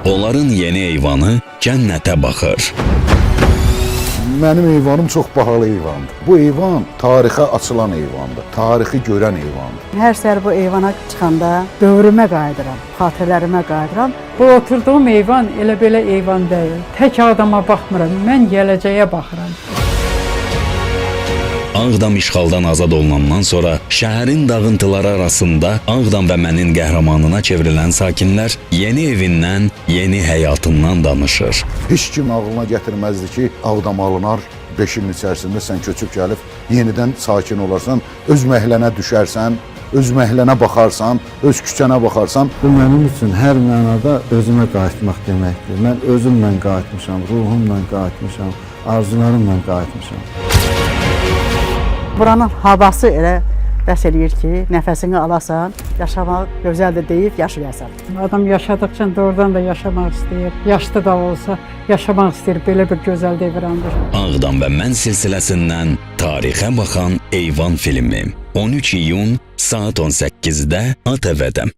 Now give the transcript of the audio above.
Onların yeni eyvanı cənnətə baxır. Mənim eyvanım çox bahalı eyvandır. Bu eyvan tarixə açılan eyvandır, tarixi görən eyvandır. Hər səhər bu eyvana çıxanda dövrümə qayıdıram, xatirələrimə qayıdıram. Bu oturduğum eyvan elə belə eyvan deyil. Tək adama baxmıram, mən gələcəyə baxıram. Ağdam işğaldan azad olunandan sonra şəhərin dağıntıları arasında Ağdam və mənin qəhrəmanına çevrilən sakinlər yeni evindən, yeni həyatından danışır. Heç kim ağlına gətirməzdi ki, Ağdam alınar, 5 ilin içərisində sən köçüb gəlib, yenidən sakin olarsan, öz məhlənə düşərsən, öz məhlənə baxarsan, öz küçənə baxarsan. Bu mənim üçün hər mənada özümə qayıtmaq deməkdir. Mən özümlə qayıtmışam, ruhumla qayıtmışam, arzularımla qayıtmışam. Buranın havası elə bəs eləyir ki, nəfəsini alasan, yaşamaq gözəldir deyib yaşayasan. Adam yaşadıkça doğrudan da yaşamaq istəyir. Yaşlı da olsa yaşamaq istəyir. Belə bir gözəl devrandır. Ağdam və mən silsiləsindən tarixə baxan eyvan filmi 13 iyun saat 18-də ATV-də.